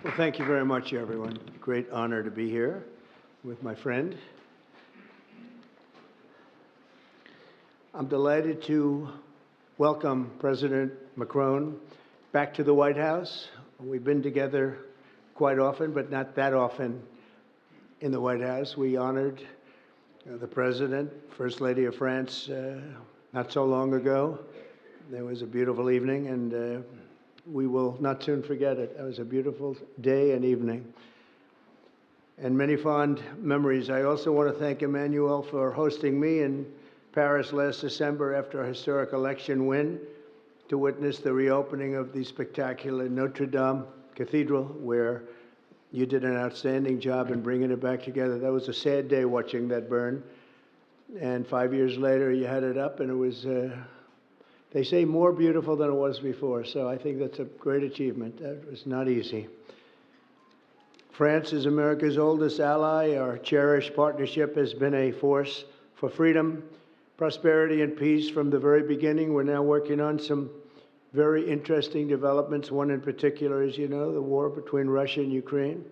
Well, thank you very much, everyone. Great honor to be here with my friend. I'm delighted to welcome President Macron back to the White House. We've been together quite often, but not that often in the White House. We honored the President, First Lady of France, not so long ago. There was a beautiful evening, and we will not soon forget it. It was a beautiful day and evening, and many fond memories. I also want to thank Emmanuel for hosting me in Paris last December after a historic election win to witness the reopening of the spectacular Notre Dame Cathedral, where you did an outstanding job in bringing it back together. That was a sad day watching that burn, and 5 years later you had it up, and it was they say more beautiful than it was before, so I think that's a great achievement. That was not easy. France is America's oldest ally. Our cherished partnership has been a force for freedom, prosperity, and peace from the very beginning. We're now working on some very interesting developments. One in particular, as you know, the war between Russia and Ukraine.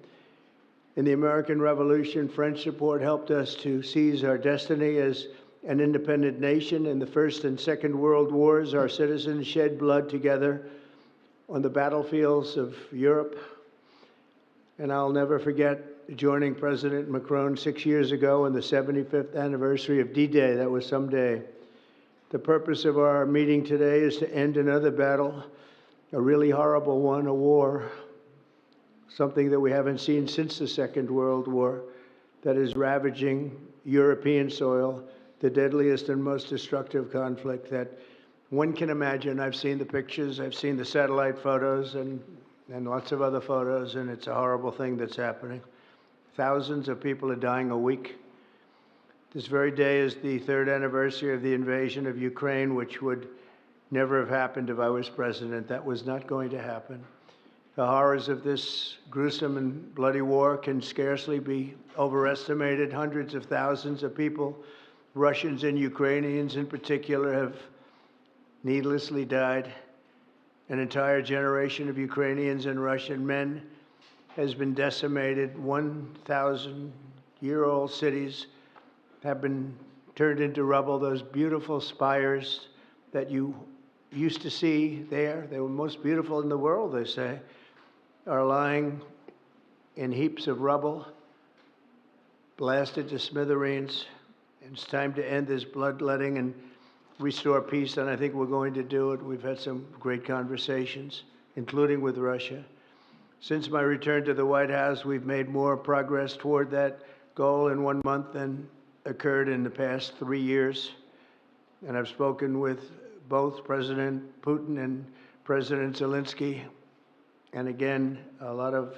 In the American Revolution, French support helped us to seize our destiny as an independent nation. In the First and Second World Wars, our citizens shed blood together on the battlefields of Europe. And I'll never forget joining President Macron 6 years ago on the 75th anniversary of D-Day. That was some day. The purpose of our meeting today is to end another battle, a really horrible one, a war, something that we haven't seen since the Second World War, that is ravaging European soil, the deadliest and most destructive conflict that one can imagine. I've seen the pictures, I've seen the satellite photos and lots of other photos, and it's a horrible thing that's happening. Thousands of people are dying a week. This very day is the third anniversary of the invasion of Ukraine, which would never have happened if I was president. That was not going to happen. The horrors of this gruesome and bloody war can scarcely be overestimated. Hundreds of thousands of people, Russians and Ukrainians in particular, have needlessly died. An entire generation of Ukrainians and Russian men has been decimated. 1,000-year-old cities have been turned into rubble. Those beautiful spires that you used to see there, they were most beautiful in the world, they say, are lying in heaps of rubble, blasted to smithereens. It's time to end this bloodletting and restore peace, and I think we're going to do it. We've had some great conversations, including with Russia. Since my return to the White House, we've made more progress toward that goal in 1 month than occurred in the past 3 years. And I've spoken with both President Putin and President Zelensky. And again, a lot of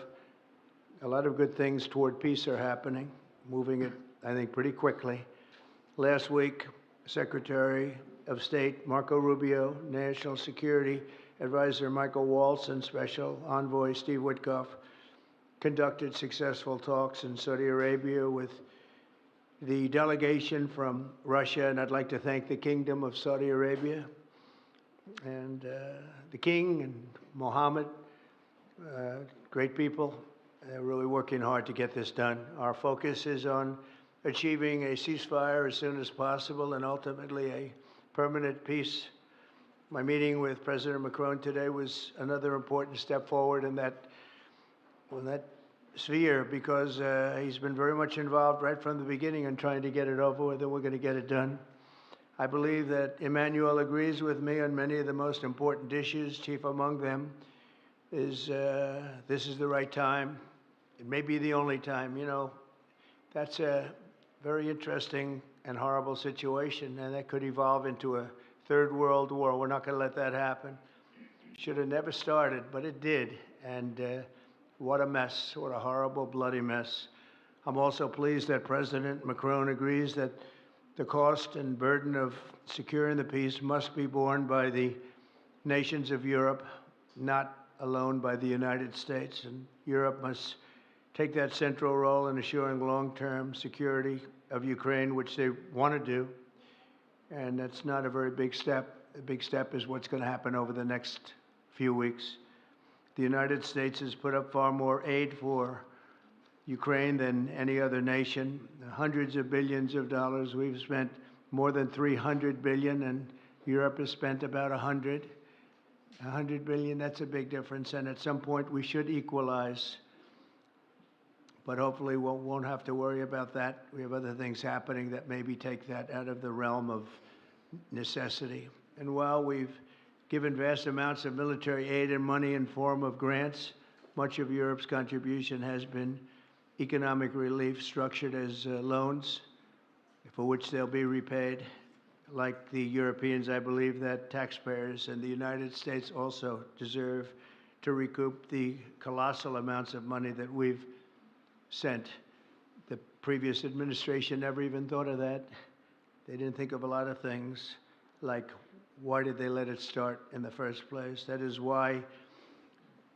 good things toward peace are happening, moving it, I think, pretty quickly. Last week, Secretary of State Marco Rubio, National Security Advisor Michael Waltz, and Special Envoy Steve Witkoff conducted successful talks in Saudi Arabia with the delegation from Russia, and I'd like to thank the Kingdom of Saudi Arabia and the King and Mohammed, great people. They're really working hard to get this done. Our focus is on achieving a ceasefire as soon as possible and ultimately a permanent peace. My meeting with President Macron today was another important step forward in that sphere, because he's been very much involved right from the beginning in trying to get it over with, and we're going to get it done. I believe that Emmanuel agrees with me on many of the most important issues. Chief among them is this is the right time. It may be the only time. You know, that's a very interesting and horrible situation, and that could evolve into a third world war. We're not going to let that happen. Should have never started, but it did, and what a mess, what a horrible, bloody mess. I'm also pleased that President Macron agrees that the cost and burden of securing the peace must be borne by the nations of Europe, not alone by the United States, and Europe must take that central role in assuring long-term security of Ukraine, which they want to do. And that's not a very big step. The big step is what's going to happen over the next few weeks. The United States has put up far more aid for Ukraine than any other nation. Hundreds of billions of dollars. We've spent more than 300 billion, and Europe has spent about 100. 100 billion, that's a big difference, and at some point we should equalize. But hopefully we won't have to worry about that. We have other things happening that maybe take that out of the realm of necessity. And while we've given vast amounts of military aid and money in form of grants, much of Europe's contribution has been economic relief structured as loans for which they'll be repaid. Like the Europeans, I believe that taxpayers in the United States also deserve to recoup the colossal amounts of money that we've sent. The previous administration never even thought of that. They didn't think of a lot of things, like why did they let it start in the first place? That is why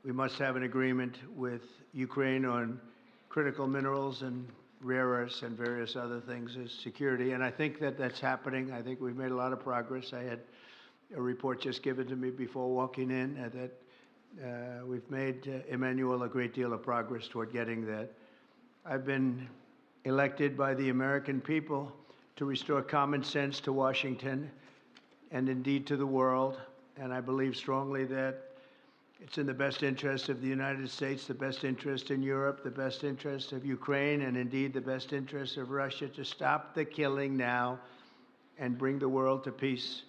we must have an agreement with Ukraine on critical minerals and rare earths and various other things as security. And I think that that's happening. I think we've made a lot of progress. I had a report just given to me before walking in that we've made, Emmanuel, a great deal of progress toward getting that. I've been elected by the American people to restore common sense to Washington and indeed to the world. And I believe strongly that it's in the best interest of the United States, the best interest in Europe, the best interest of Ukraine, and indeed the best interest of Russia to stop the killing now and bring the world to peace.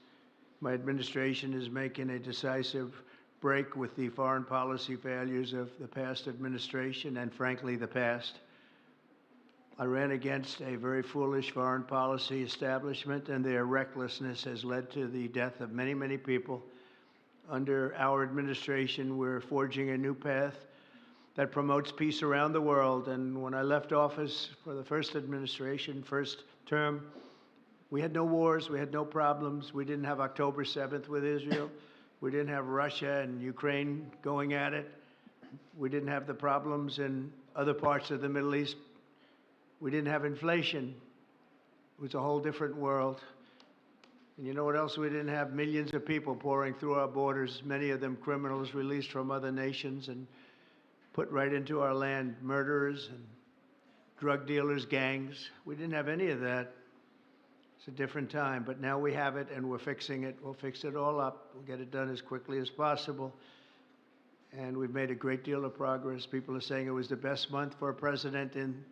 My administration is making a decisive break with the foreign policy failures of the past administration and, frankly, the past. I ran against a very foolish foreign policy establishment, and their recklessness has led to the death of many, many people. Under our administration, we're forging a new path that promotes peace around the world. And when I left office for the first administration, first term, we had no wars, we had no problems. We didn't have October 7th with Israel. We didn't have Russia and Ukraine going at it. We didn't have the problems in other parts of the Middle East. We didn't have inflation. It was a whole different world. And you know what else we didn't have? Millions of people pouring through our borders, many of them criminals released from other nations and put right into our land, murderers and drug dealers, gangs. We didn't have any of that. It's a different time, but now we have it and we're fixing it. We'll fix it all up. We'll get it done as quickly as possible. And we've made a great deal of progress. People are saying it was the best month for a president in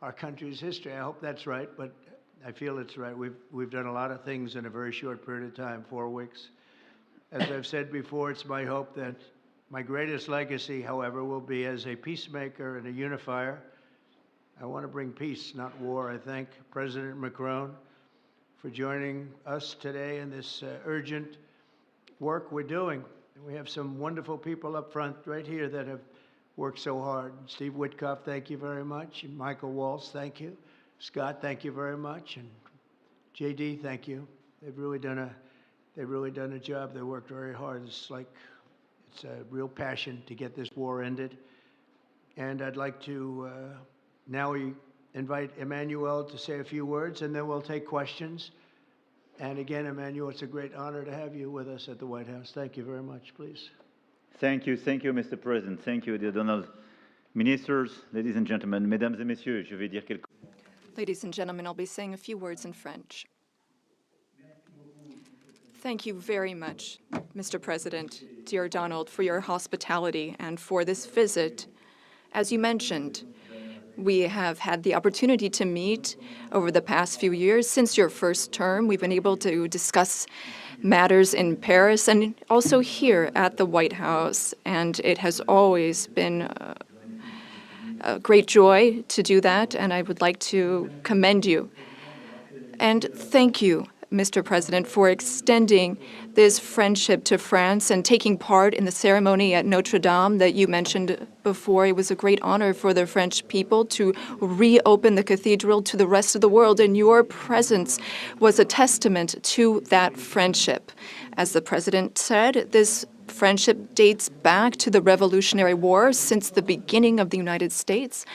our country's history. I hope that's right, but I feel it's right. We've done a lot of things in a very short period of time, 4 weeks. As I've said before, it's my hope that my greatest legacy, however, will be as a peacemaker and a unifier. I want to bring peace, not war. I thank President Macron for joining us today in this urgent work we're doing. And we have some wonderful people up front right here that have worked so hard. Steve Witkoff, thank you very much. And Michael Waltz, thank you. Scott, thank you very much. And JD, thank you. They've really done a job. They worked very hard. It's a real passion to get this war ended. And I'd like to now invite Emmanuel to say a few words, and then we'll take questions. And again, Emmanuel, it's a great honor to have you with us at the White House. Thank you very much, please. Thank you, Mr. President. Thank you, dear Donald. Ministers, ladies and gentlemen, mesdames et messieurs, je vais dire quelques... Ladies and gentlemen, I'll be saying a few words in French. Thank you very much, Mr. President, dear Donald, for your hospitality and for this visit. As you mentioned, we have had the opportunity to meet over the past few years. Since your first term, we've been able to discuss matters in Paris and also here at the White House, and it has always been a great joy to do that, and I would like to commend you. And thank you, Mr. President, for extending this friendship to France and taking part in the ceremony at Notre Dame that you mentioned before. It was a great honor for the French people to reopen the cathedral to the rest of the world, and your presence was a testament to that friendship. As the President said, this friendship dates back to the Revolutionary War, since the beginning of the United States.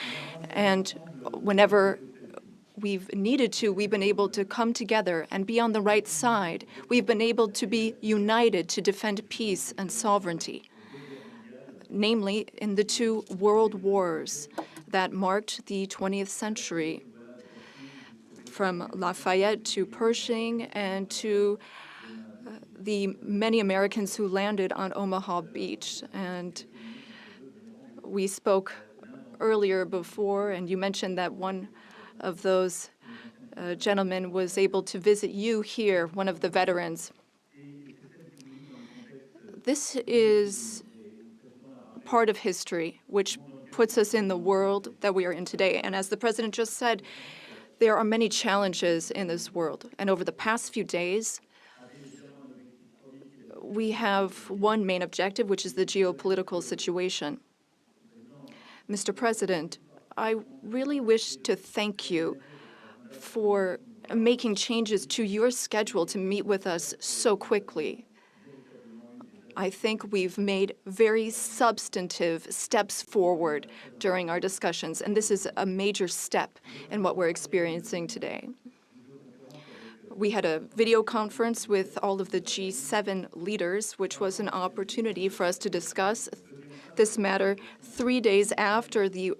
And whenever we've needed to, we've been able to come together and be on the right side. We've been able to be united to defend peace and sovereignty. namely in the two world wars that marked the 20th century, from Lafayette to Pershing and to the many Americans who landed on Omaha Beach. And we spoke earlier before, and you mentioned that one of those gentlemen was able to visit you here, one of the veterans. This is part of history which puts us in the world that we are in today. And as the President just said, there are many challenges in this world. And over the past few days, we have one main objective, which is the geopolitical situation. Mr. President, I really wish to thank you for making changes to your schedule to meet with us so quickly. I think we've made very substantive steps forward during our discussions, and this is a major step in what we're experiencing today. We had a video conference with all of the G7 leaders, which was an opportunity for us to discuss this matter 3 days after the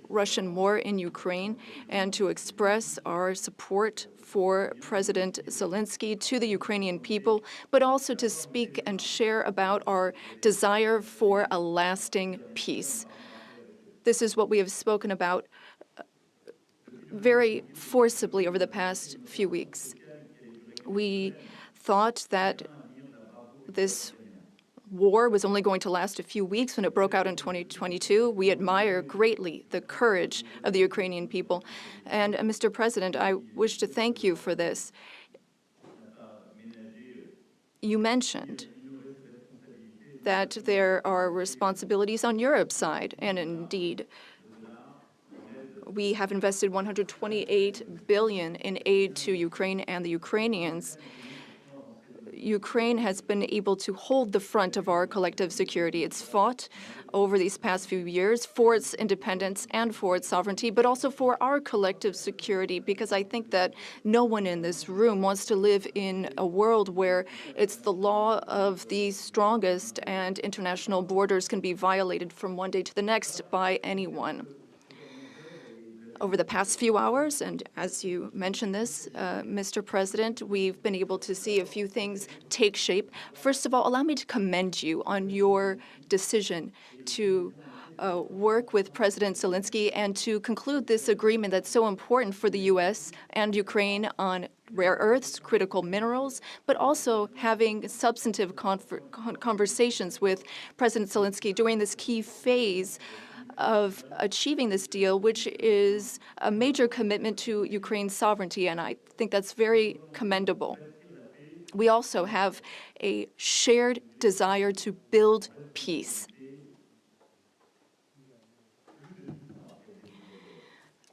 Russian war in Ukraine and to express our support for President Zelensky to the Ukrainian people, but also to speak and share about our desire for a lasting peace. This is what we have spoken about very forcibly over the past few weeks. We thought that this war was only going to last a few weeks when it broke out in 2022. We admire greatly the courage of the Ukrainian people. And Mr. President, I wish to thank you for this. You mentioned that there are responsibilities on Europe's side, and indeed, we have invested $128 billion in aid to Ukraine and the Ukrainians. Ukraine has been able to hold the front of our collective security. It's fought over these past few years for its independence and for its sovereignty, but also for our collective security, because I think that no one in this room wants to live in a world where it's the law of the strongest and international borders can be violated from one day to the next by anyone. Over the past few hours, and as you mentioned this, Mr. President, we've been able to see a few things take shape. First of all, allow me to commend you on your decision to work with President Zelensky and to conclude this agreement that's so important for the U.S. and Ukraine on rare earths, critical minerals, but also having substantive conversations with President Zelensky during this key phase of achieving this deal, which is a major commitment to Ukraine's sovereignty, and I think that's very commendable. We also have a shared desire to build peace.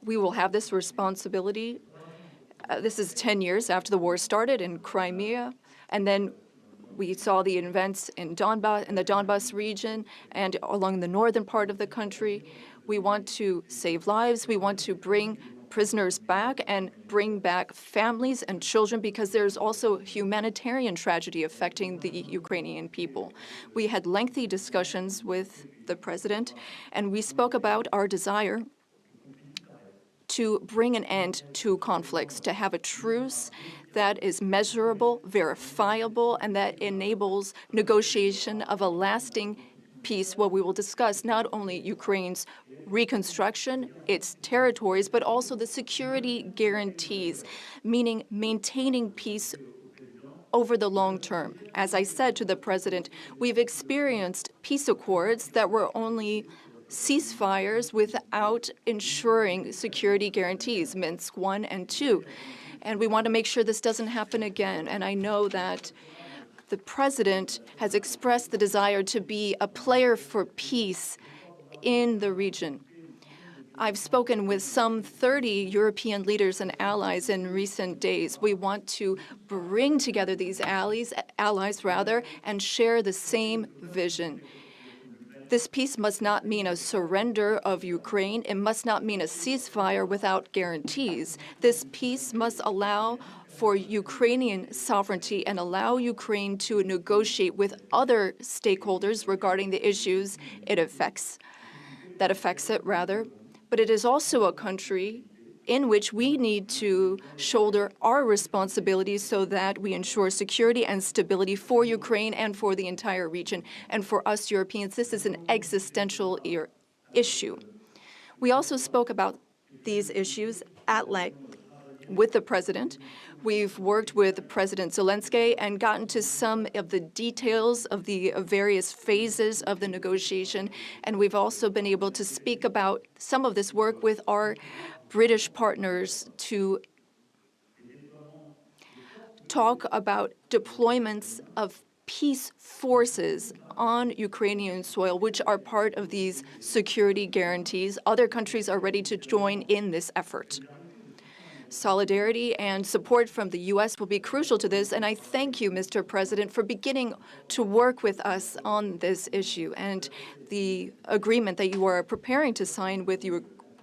We will have this responsibility. This is 10 years after the war started in Crimea, and then we saw the events in the Donbas region and along the northern part of the country. We want to save lives. We want to bring prisoners back and bring back families and children, because there's also humanitarian tragedy affecting the Ukrainian people. We had lengthy discussions with the president, and we spoke about our desire to bring an end to conflicts, to have a truce that is measurable, verifiable, and that enables negotiation of a lasting peace, where we will discuss not only Ukraine's reconstruction, its territories, but also the security guarantees, meaning maintaining peace over the long term. As I said to the president, we've experienced peace accords that were only ceasefires without ensuring security guarantees, Minsk I and II. And we want to make sure this doesn't happen again. And I know that the president has expressed the desire to be a player for peace in the region. I've spoken with some 30 European leaders and allies in recent days. We want to bring together these allies, and share the same vision. This peace must not mean a surrender of Ukraine. It must not mean a ceasefire without guarantees. This peace must allow for Ukrainian sovereignty and allow Ukraine to negotiate with other stakeholders regarding the issues that affects it. But it is also a country in which we need to shoulder our responsibilities so that we ensure security and stability for Ukraine and for the entire region. And for us Europeans, this is an existential issue. We also spoke about these issues at length with the President. We've worked with President Zelensky and gotten to some of the details of the various phases of the negotiation. And we've also been able to speak about some of this work with our British partners to talk about deployments of peace forces on Ukrainian soil, which are part of these security guarantees. Other countries are ready to join in this effort. Solidarity and support from the U.S. will be crucial to this, and I thank you, Mr. President, for beginning to work with us on this issue and the agreement that you are preparing to sign with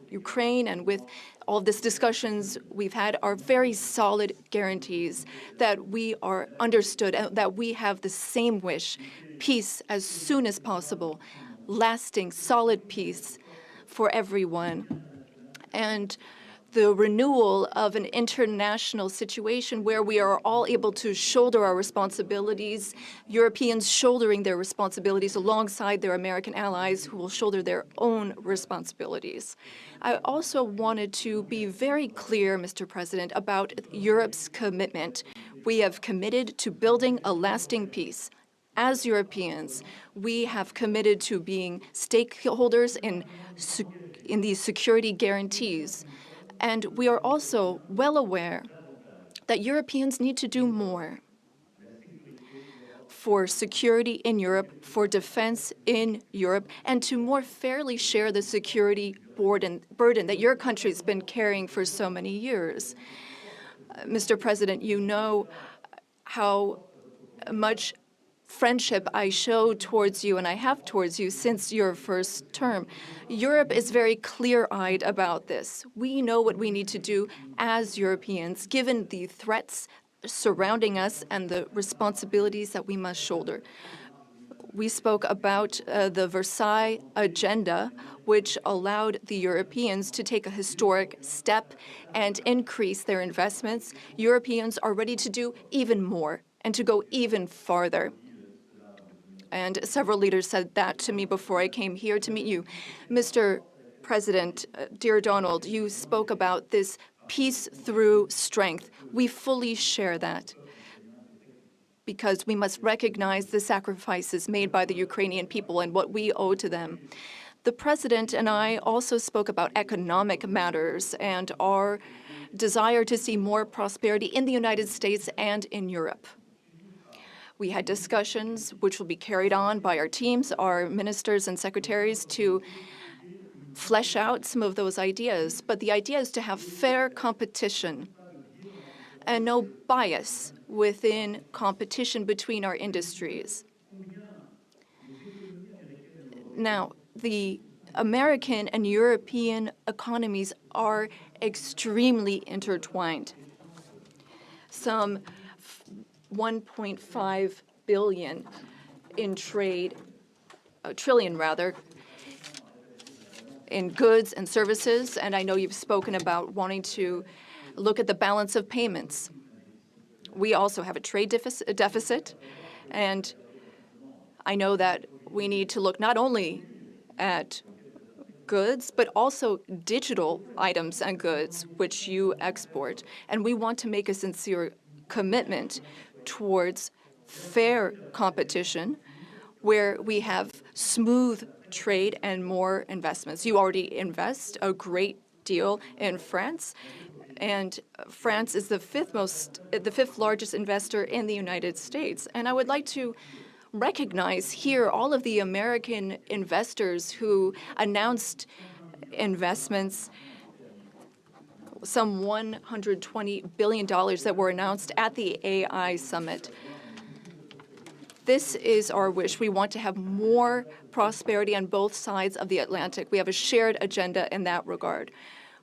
Ukraine and with all of these discussions we've had are very solid guarantees that we are understood and that we have the same wish, peace as soon as possible, lasting, solid peace for everyone, and the renewal of an international situation where we are all able to shoulder our responsibilities, Europeans shouldering their responsibilities alongside their American allies who will shoulder their own responsibilities. I also wanted to be very clear, Mr. President, about Europe's commitment. We have committed to building a lasting peace. As Europeans, we have committed to being stakeholders in these security guarantees. And we are also well aware that Europeans need to do more for security in Europe, for defense in Europe, and to more fairly share the security burden that your country's been carrying for so many years. Mr. President, you know how much friendship I show towards you and I have towards you since your first term. Europe is very clear-eyed about this. We know what we need to do as Europeans, given the threats surrounding us and the responsibilities that we must shoulder. We spoke about the Versailles Agenda, which allowed the Europeans to take a historic step and increase their investments. Europeans are ready to do even more and to go even farther. And several leaders said that to me before I came here to meet you. Mr. President, dear Donald, you spoke about this peace through strength. We fully share that because we must recognize the sacrifices made by the Ukrainian people and what we owe to them. The President and I also spoke about economic matters and our desire to see more prosperity in the United States and in Europe. We had discussions which will be carried on by our teams, our ministers and secretaries, to flesh out some of those ideas. But the idea is to have fair competition and no bias within competition between our industries. Now, the American and European economies are extremely intertwined. Some 1.5 billion in trade, trillion rather, in goods and services, and I know you've spoken about wanting to look at the balance of payments. We also have a trade deficit, and I know that we need to look not only at goods, but also digital items and goods which you export, and we want to make a sincere commitment towards fair competition where we have smooth trade and more investments. You already invest a great deal in France, and France is the fifth largest investor in the United States. And I would like to recognize here all of the American investors who announced investments, some $120 billion that were announced at the AI summit. This is our wish. We want to have more prosperity on both sides of the Atlantic. We have a shared agenda in that regard.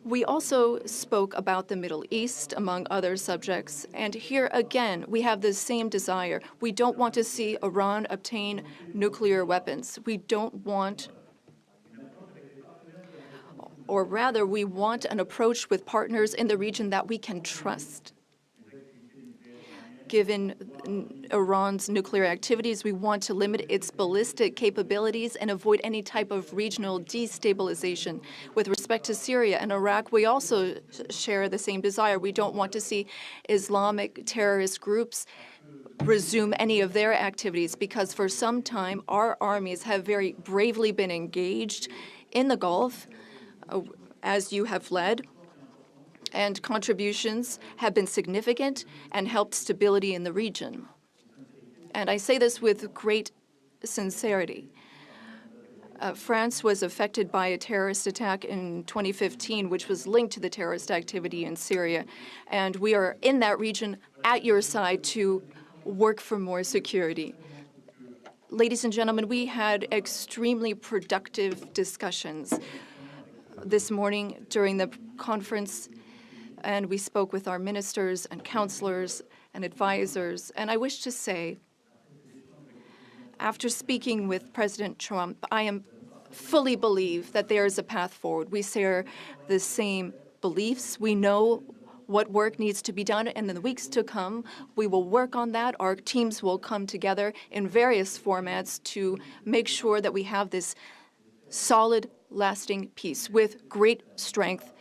We also spoke about the Middle East, among other subjects, and here again, we have the same desire. We don't want to see Iran obtain nuclear weapons. We don't want, or rather, we want an approach with partners in the region that we can trust. Given Iran's nuclear activities, we want to limit its ballistic capabilities and avoid any type of regional destabilization. With respect to Syria and Iraq, we also share the same desire. We don't want to see Islamic terrorist groups resume any of their activities, because for some time our armies have very bravely been engaged in the Gulf, as you have led, and contributions have been significant and helped stability in the region. And I say this with great sincerity. France was affected by a terrorist attack in 2015, which was linked to the terrorist activity in Syria. And we are in that region at your side to work for more security. Ladies and gentlemen, we had extremely productive discussions this morning during the conference, and we spoke with our ministers and counselors and advisors. And I wish to say, after speaking with President Trump, I fully believe that there is a path forward. We share the same beliefs. We know what work needs to be done, and in the weeks to come, we will work on that. Our teams will come together in various formats to make sure that we have this solid, lasting peace with great strength.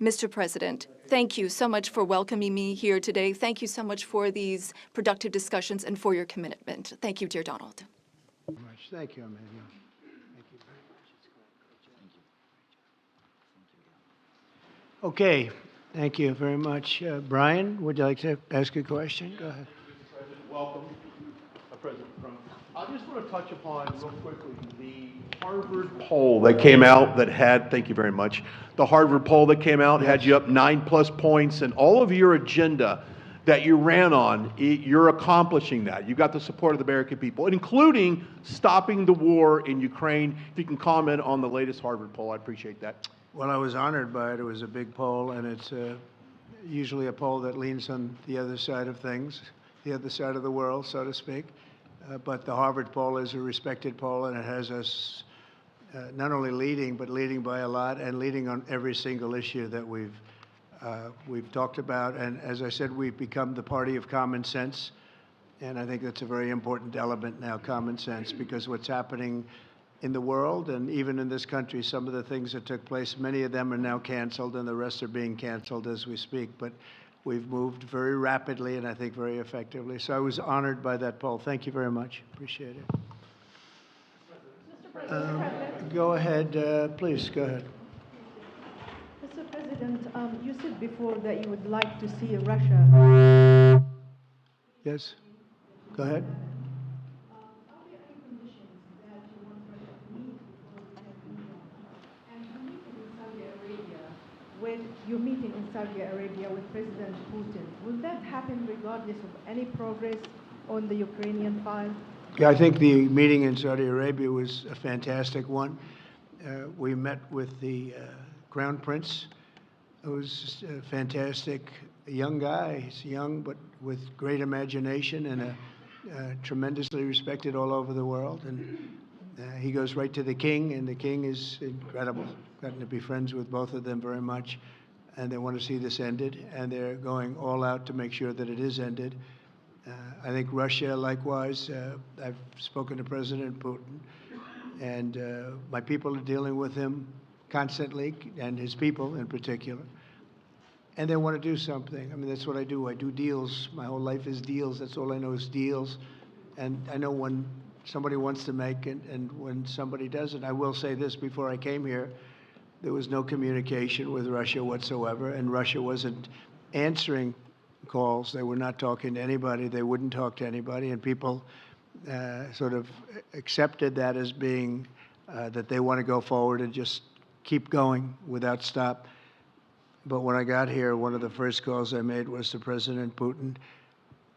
Mr. President, thank you so much for welcoming me here today. Thank you so much for these productive discussions and for your commitment. Thank you, dear Donald. Thank you, Emmanuel. Thank you very much. Okay, thank you very much. Brian, would you like to ask a question? Go ahead. Mr. President, welcome, President Trump. I just want to touch upon real quickly the Harvard poll that came out that had, thank you very much, the Harvard poll that came out had you up 9+ points, and all of your agenda that you ran on, you're accomplishing that. You got the support of the American people, including stopping the war in Ukraine. If you can comment on the latest Harvard poll, I appreciate that. Well, I was honored by it. It was a big poll, and it's usually a poll that leans on the other side of things, the other side of the world, so to speak. But the Harvard poll is a respected poll, and it has us not only leading, but leading by a lot, and leading on every single issue that we've talked about. And as I said, we've become the party of common sense, and I think that's a very important element now, common sense, because what's happening in the world and even in this country, some of the things that took place, many of them are now canceled, and the rest are being canceled as we speak. But we've moved very rapidly and I think very effectively. So I was honored by that poll. Thank you very much. Appreciate it. Go ahead, please, go ahead. Mr. President, you said before that you would like to see Russia. Yes, go ahead. When you're meeting in Saudi Arabia with President Putin, will that happen regardless of any progress on the Ukrainian file? Yeah, I think the meeting in Saudi Arabia was a fantastic one. We met with the Crown Prince, who's a fantastic young guy. He's young, but with great imagination and tremendously respected all over the world. And he goes right to the king, and the king is incredible. Gotten to be friends with both of them very much, and they want to see this ended, and they're going all out to make sure that it is ended. I think Russia, likewise, I've spoken to President Putin, and my people are dealing with him constantly, and his people in particular. And they want to do something. I mean, that's what I do. I do deals. My whole life is deals. That's all I know is deals. And I know when somebody wants to make it and when somebody doesn't. I will say this, before I came here, there was no communication with Russia whatsoever, and Russia wasn't answering calls. They were not talking to anybody. They wouldn't talk to anybody, and people sort of accepted that as being that they want to go forward and just keep going without stop. But when I got here, one of the first calls I made was to President Putin,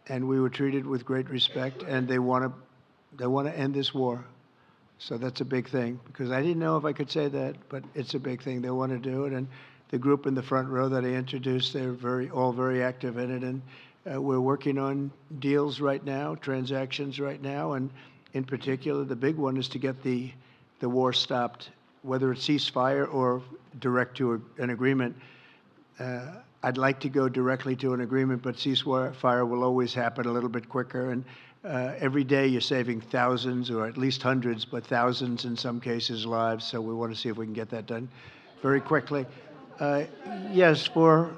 and we were treated with great respect, and they want to end this war. So that's a big thing, because I didn't know if I could say that, but it's a big thing. They want to do it, and the group in the front row that I introduced, they're all very active in it, and we're working on deals right now, transactions right now, and in particular, the big one is to get the war stopped, whether it's ceasefire or direct to an agreement. I'd like to go directly to an agreement, but ceasefire will always happen a little bit quicker. And every day you're saving thousands, or at least hundreds, but thousands in some cases, lives. So we want to see if we can get that done very quickly. Yes, for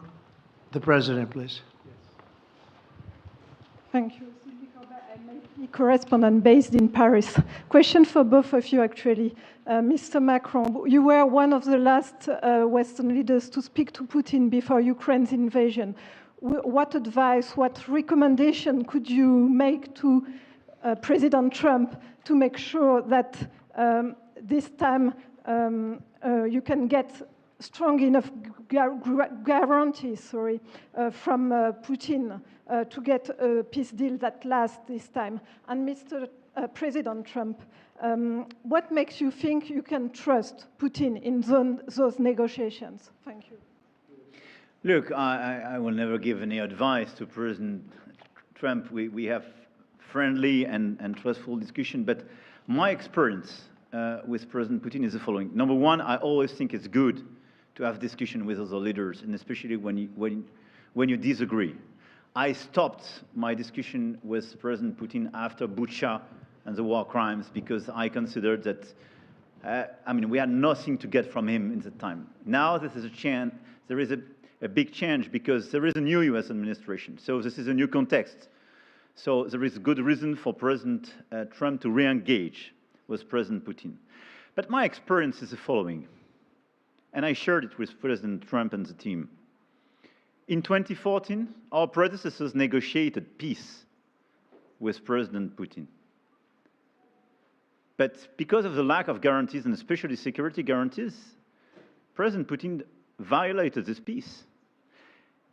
the president, please. Thank you. I'm a correspondent based in Paris. Question for both of you, actually. Mr. Macron, you were one of the last Western leaders to speak to Putin before Ukraine's invasion. What advice, what recommendation could you make to President Trump to make sure that this time you can get strong enough guarantees from Putin to get a peace deal that lasts this time? And Mr. President Trump, what makes you think you can trust Putin in those negotiations? Thank you. Look, I will never give any advice to President Trump. We have friendly and trustful discussion, but my experience with President Putin is the following. Number one, I always think it's good to have discussion with other leaders, and especially when you disagree. I stopped my discussion with President Putin after Bucha and the war crimes because I considered that, we had nothing to get from him in that time. Now this is a chance, there is a big change because there is a new US administration. So this is a new context. So there is good reason for President Trump to re-engage with President Putin. But my experience is the following, and I shared it with President Trump and the team. In 2014, our predecessors negotiated peace with President Putin. But because of the lack of guarantees, and especially security guarantees, President Putin violated this peace.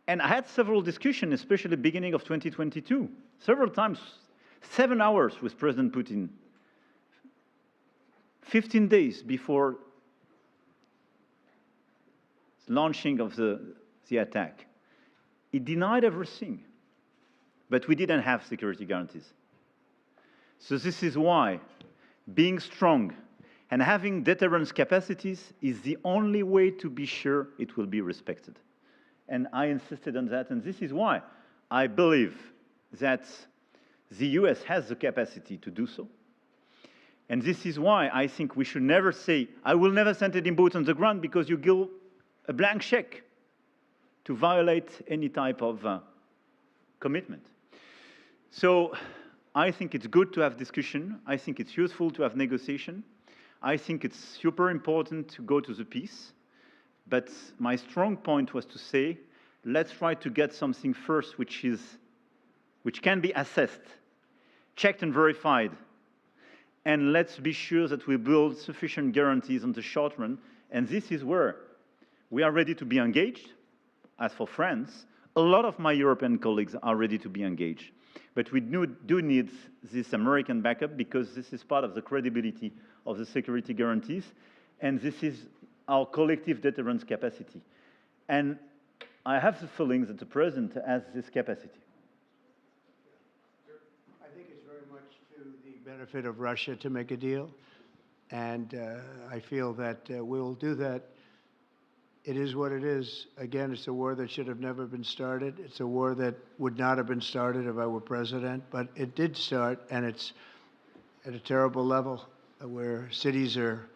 And I had several discussions, especially at the beginning of 2022, several times, 7 hours with President Putin, 15 days before the launching of the attack. He denied everything, but we didn't have security guarantees. So this is why being strong and having deterrence capacities is the only way to be sure it will be respected. And I insisted on that, and this is why I believe that the US has the capacity to do so. And this is why I think we should never say, I will never send any boots on the ground, because you give a blank check to violate any type of commitment. So I think it's good to have discussion. I think it's useful to have negotiation. I think it's super important to go to the peace. But my strong point was to say, let's try to get something first which can be assessed, checked and verified. And let's be sure that we build sufficient guarantees on the short run. And this is where we are ready to be engaged. As for France, a lot of my European colleagues are ready to be engaged. But we do need this American backup, because this is part of the credibility of the security guarantees, and this is our collective deterrence capacity. And I have the feeling that the President has this capacity. I think it's very much to the benefit of Russia to make a deal, and I feel that we'll do that. It is what it is. Again, it's a war that should have never been started. It's a war that would not have been started if I were president, but it did start, and it's at a terrible level where cities are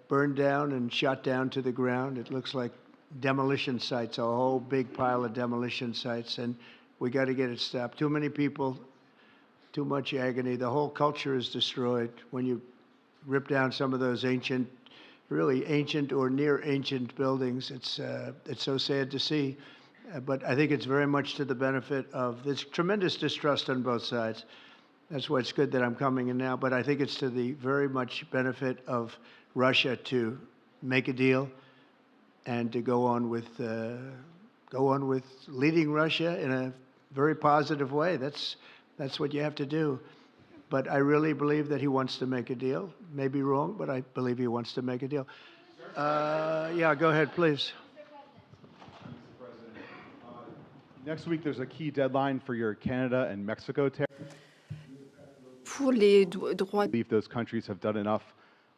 burned down and shot down to the ground. It looks like demolition sites, a whole big pile of demolition sites, and we got to get it stopped. Too many people, too much agony. The whole culture is destroyed when you rip down some of those really ancient or near ancient buildings. It's so sad to see, but I think it's very much to the benefit of this tremendous distrust on both sides. That's why it's good that I'm coming in now, but I think it's to the very much benefit of Russia to make a deal and to go on with leading Russia in a very positive way. That's what you have to do. But I really believe that he wants to make a deal. Maybe wrong, but I believe he wants to make a deal. Yeah, go ahead, please. Next week, there's a key deadline for your Canada and Mexico tariff. Pour les droits. I believe those countries have done enough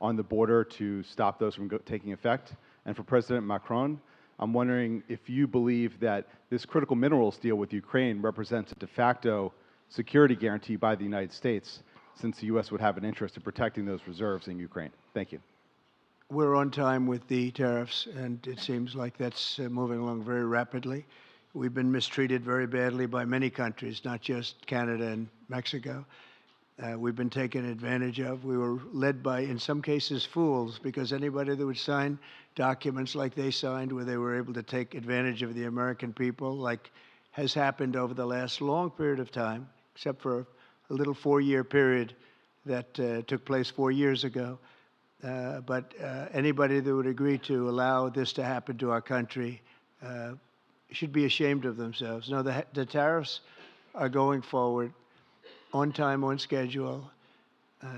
on the border to stop those from taking effect. And for President Macron, I'm wondering if you believe that this critical minerals deal with Ukraine represents a de facto security guarantee by the United States, since the U.S. would have an interest in protecting those reserves in Ukraine. Thank you. We're on time with the tariffs, and it seems like that's moving along very rapidly. We've been mistreated very badly by many countries, not just Canada and Mexico. We've been taken advantage of. We were led by, in some cases, fools, because anybody that would sign documents like they signed, where they were able to take advantage of the American people, like has happened over the last long period of time, except for a little 4-year period that took place 4 years ago. But anybody that would agree to allow this to happen to our country should be ashamed of themselves. No, the tariffs are going forward on time, on schedule.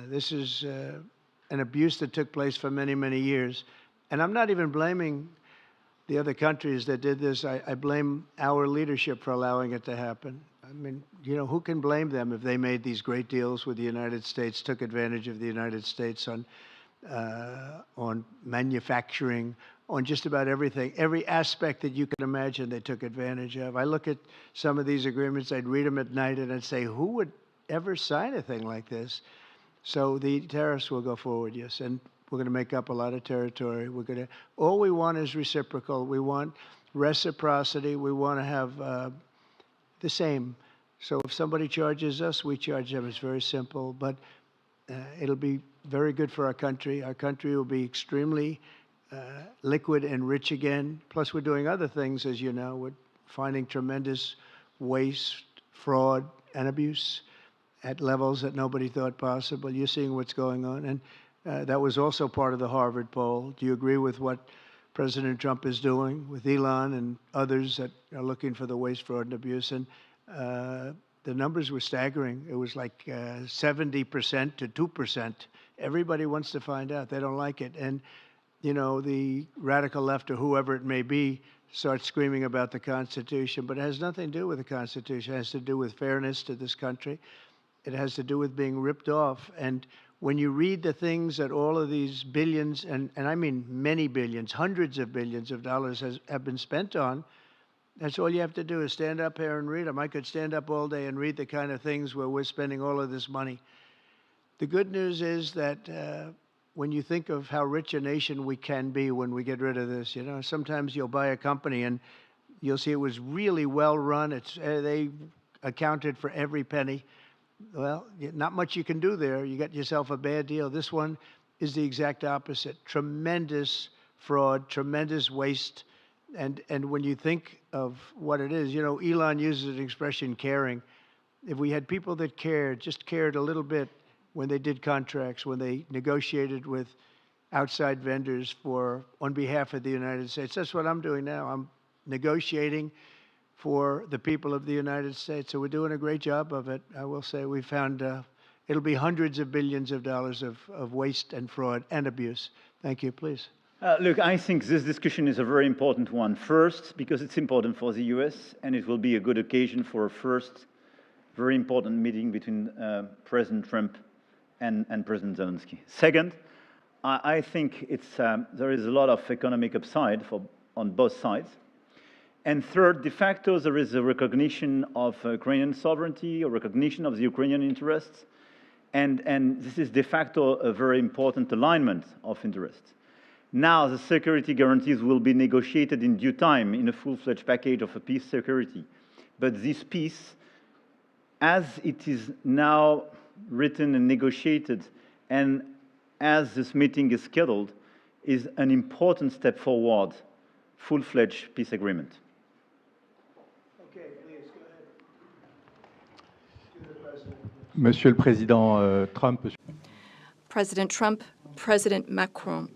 This is an abuse that took place for many, many years. And I'm not even blaming the other countries that did this. I blame our leadership for allowing it to happen. I mean, you know, who can blame them if they made these great deals with the United States, took advantage of the United States on manufacturing, on just about everything. Every aspect that you can imagine, they took advantage of. I look at some of these agreements, I'd read them at night, and I'd say, who would ever sign a thing like this? So the tariffs will go forward, yes, and we're going to make up a lot of territory. All we want is reciprocal. We want reciprocity. We want to have the same. So if somebody charges us, we charge them. It's very simple, but it'll be very good for our country. Our country will be extremely liquid and rich again. Plus, we're doing other things, as you know. We're finding tremendous waste, fraud, and abuse at levels that nobody thought possible. You're seeing what's going on. And that was also part of the Harvard poll. Do you agree with what President Trump is doing with Elon and others that are looking for the waste, fraud, and abuse? And the numbers were staggering. It was like 70% to 2%. Everybody wants to find out. They don't like it. And, you know, the radical left or whoever it may be starts screaming about the Constitution, but it has nothing to do with the Constitution. It has to do with fairness to this country. It has to do with being ripped off. And when you read the things that all of these billions, and I mean many billions, hundreds of billions of dollars have been spent on, that's all you have to do is stand up here and read them. I could stand up all day and read the kind of things where we're spending all of this money. The good news is that when you think of how rich a nation we can be when we get rid of this, you know, sometimes you'll buy a company and you'll see it was really well run. They accounted for every penny. Well, not much you can do there. You got yourself a bad deal. This one is the exact opposite. Tremendous fraud, tremendous waste. And when you think of what it is, you know, Elon uses an expression, caring. If we had people that cared, just cared a little bit when they did contracts, when they negotiated with outside vendors on behalf of the United States. That's what I'm doing now. I'm negotiating for the people of the United States. So we're doing a great job of it. I will say we found it'll be hundreds of billions of dollars of waste and fraud and abuse. Thank you. Please. Look, I think this discussion is a very important one. First, because it's important for the US, and it will be a good occasion for a first very important meeting between President Trump and President Zelensky. Second, I think there is a lot of economic upside on both sides. And third, de facto, there is a recognition of Ukrainian sovereignty, a recognition of the Ukrainian interests, and this is de facto a very important alignment of interests. Now, the security guarantees will be negotiated in due time in a full-fledged package of a peace security. But this peace, as it is now written and negotiated, and as this meeting is scheduled, is an important step forward, full-fledged peace agreement. Okay, please, go ahead. To the President. Monsieur le Président Trump. President Trump, President Macron.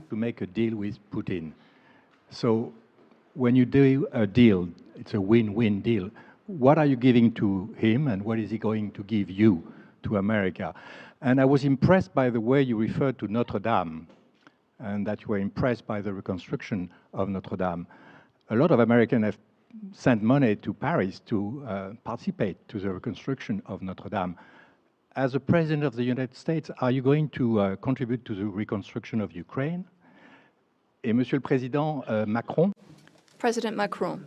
To make a deal with Putin. So when you do a deal, it's a win-win deal. what are you giving to him and what is he going to give you to America? And I was impressed by the way you referred to Notre Dame and that you were impressed by the reconstruction of Notre Dame. A lot of Americans have sent money to Paris to participate to the reconstruction of Notre Dame. As a President of the United States, are you going to contribute to the reconstruction of Ukraine? Et Monsieur le Président Macron? President Macron,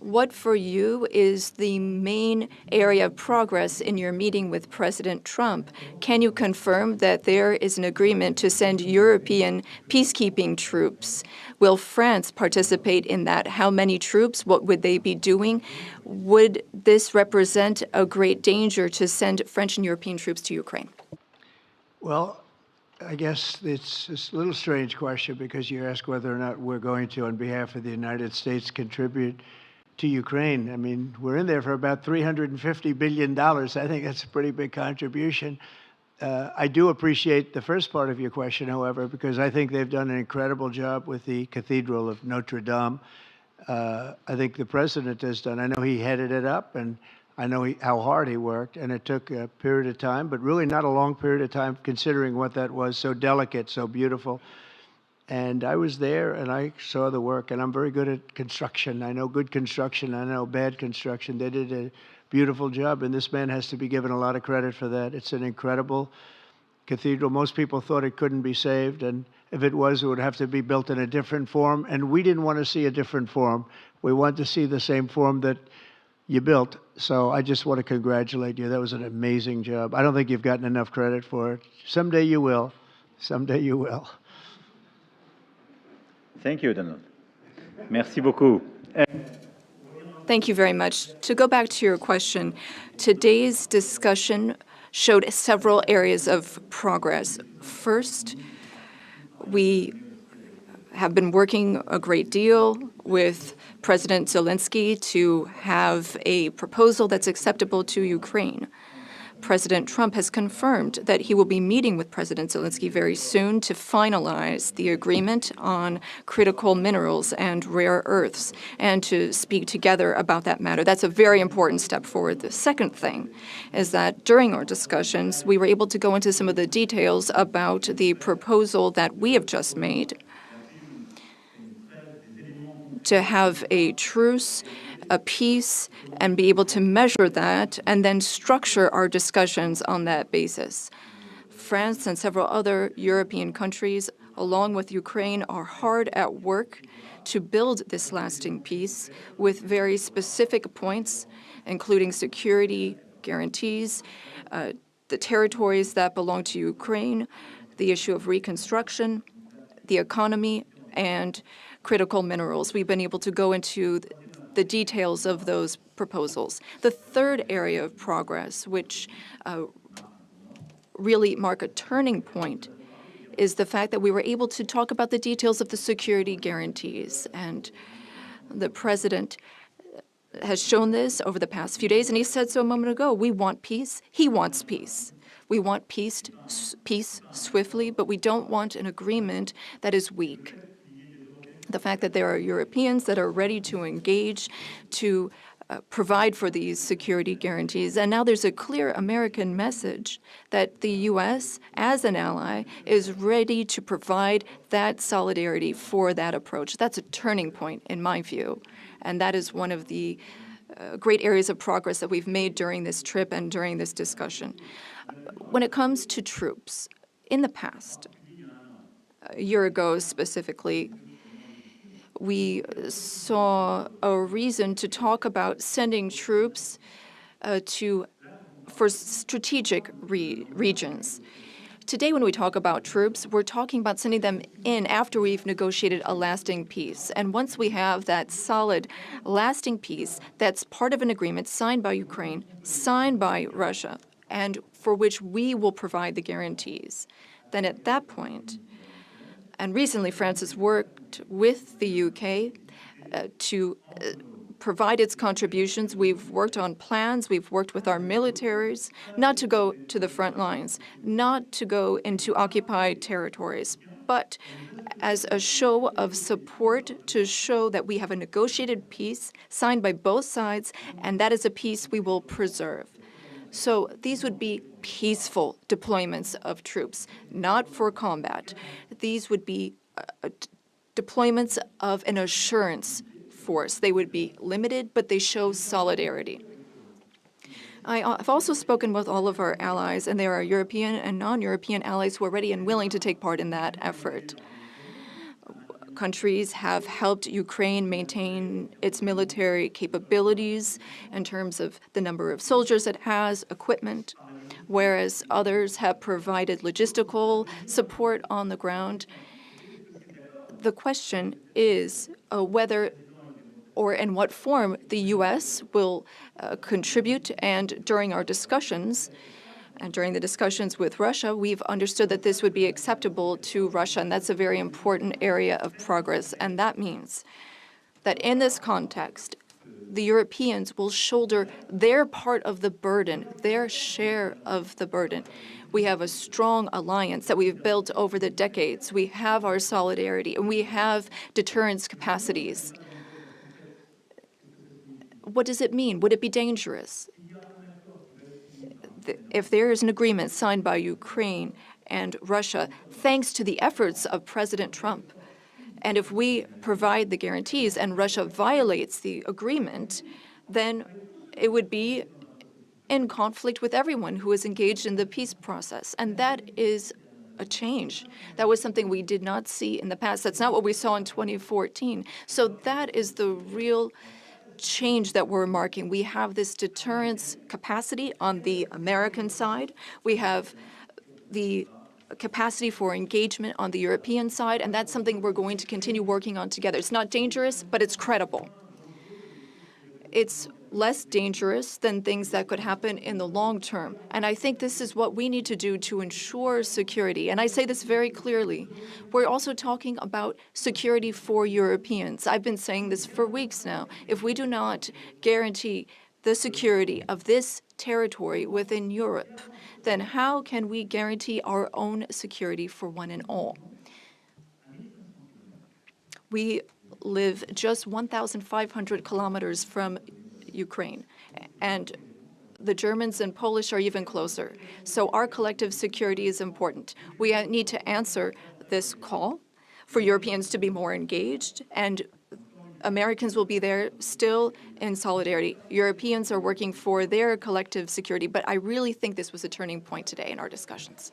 what for you is the main area of progress in your meeting with President Trump? Can you confirm that there is an agreement to send European peacekeeping troops? Will France participate in that? How many troops? What would they be doing? Would this represent a great danger to send French and European troops to Ukraine? Well, I guess it's a little strange question because you ask whether or not we're going to, on behalf of the United States, contribute to Ukraine. I mean, we're in there for about $350 billion. I think that's a pretty big contribution. I do appreciate the first part of your question, however, because I think they've done an incredible job with the Cathedral of Notre Dame. I think the president has done. I know he headed it up, and I know how hard he worked, and it took a period of time, but really not a long period of time considering what that was, so delicate, so beautiful. And I was there, and I saw the work, and I'm very good at construction. I know good construction. I know bad construction. They did a beautiful job, and this man has to be given a lot of credit for that. It's an incredible cathedral. Most people thought it couldn't be saved, and if it was, it would have to be built in a different form, and we didn't want to see a different form. We wanted to see the same form that you built. So I just want to congratulate you. That was an amazing job. I don't think you've gotten enough credit for it. Someday you will. Someday you will. Thank you, Donald. Merci beaucoup. Thank you very much. To go back to your question, today's discussion showed several areas of progress. First, we have been working a great deal with President Zelensky to have a proposal that's acceptable to Ukraine. President Trump has confirmed that he will be meeting with President Zelensky very soon to finalize the agreement on critical minerals and rare earths and to speak together about that matter. That's a very important step forward. The second thing is that during our discussions, we were able to go into some of the details about the proposal that we have just made to have a truce, a peace, and be able to measure that and then structure our discussions on that basis. France and several other European countries, along with Ukraine, are hard at work to build this lasting peace with very specific points, including security guarantees, the territories that belong to Ukraine, the issue of reconstruction, the economy, and critical minerals. We've been able to go into the details of those proposals. The third area of progress, which really mark a turning point, is the fact that we were able to talk about the details of the security guarantees. And the president has shown this over the past few days, and he said so a moment ago. We want peace. He wants peace. We want peace swiftly, but we don't want an agreement that is weak. The fact that there are Europeans that are ready to engage to provide for these security guarantees. And now there's a clear American message that the U.S., as an ally, is ready to provide that solidarity for that approach. That's a turning point, in my view. And that is one of the great areas of progress that we've made during this trip and during this discussion. When it comes to troops, in the past, a year ago specifically, we saw a reason to talk about sending troops for strategic regions. Today, when we talk about troops, we're talking about sending them in after we've negotiated a lasting peace. And once we have that solid, lasting peace, that's part of an agreement signed by Ukraine, signed by Russia, and for which we will provide the guarantees, then at that point, and recently, France has worked with the UK to provide its contributions. We've worked on plans. We've worked with our militaries not to go to the front lines, not to go into occupied territories, but as a show of support to show that we have a negotiated peace signed by both sides, and that is a peace we will preserve. So these would be peaceful deployments of troops, not for combat. These would be deployments of an assurance force. They would be limited, but they show solidarity. I've also spoken with all of our allies, and there are European and non-European allies who are ready and willing to take part in that effort. Countries have helped Ukraine maintain its military capabilities in terms of the number of soldiers it has, equipment, whereas others have provided logistical support on the ground. The question is whether or in what form the U.S. will contribute. And during our discussions, and during the discussions with Russia, we've understood that this would be acceptable to Russia, and that's a very important area of progress. And that means that in this context, the Europeans will shoulder their part of the burden, their share of the burden. We have a strong alliance that we've built over the decades. We have our solidarity, and we have deterrence capacities. What does it mean? Would it be dangerous? If there is an agreement signed by Ukraine and Russia, thanks to the efforts of President Trump, and if we provide the guarantees and Russia violates the agreement, then it would be in conflict with everyone who is engaged in the peace process. And that is a change. That was something we did not see in the past. That's not what we saw in 2014. So that is the real change that we're marking. We have this deterrence capacity on the American side. We have the capacity for engagement on the European side, and that's something we're going to continue working on together. It's not dangerous, but it's credible. It's less dangerous than things that could happen in the long term. And I think this is what we need to do to ensure security. And I say this very clearly. We're also talking about security for Europeans. I've been saying this for weeks now. If we do not guarantee the security of this territory within Europe, then how can we guarantee our own security for one and all? We live just 1,500 kilometers from Ukraine, and the Germans and Polish are even closer. So our collective security is important. We need to answer this call for Europeans to be more engaged, and Americans will be there still in solidarity. Europeans are working for their collective security, but I really think this was a turning point today in our discussions.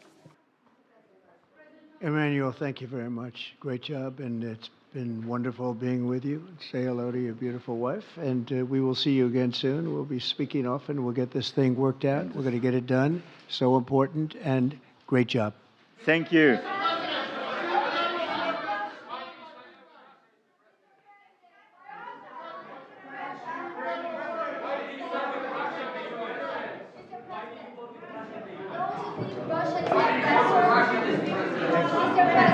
Emmanuel, thank you very much. Great job, and it's been wonderful being with you. Say hello to your beautiful wife, and we will see you again soon. We'll be speaking often. We'll get this thing worked out. We're going to get it done. So important, and great job. Thank you. Mr.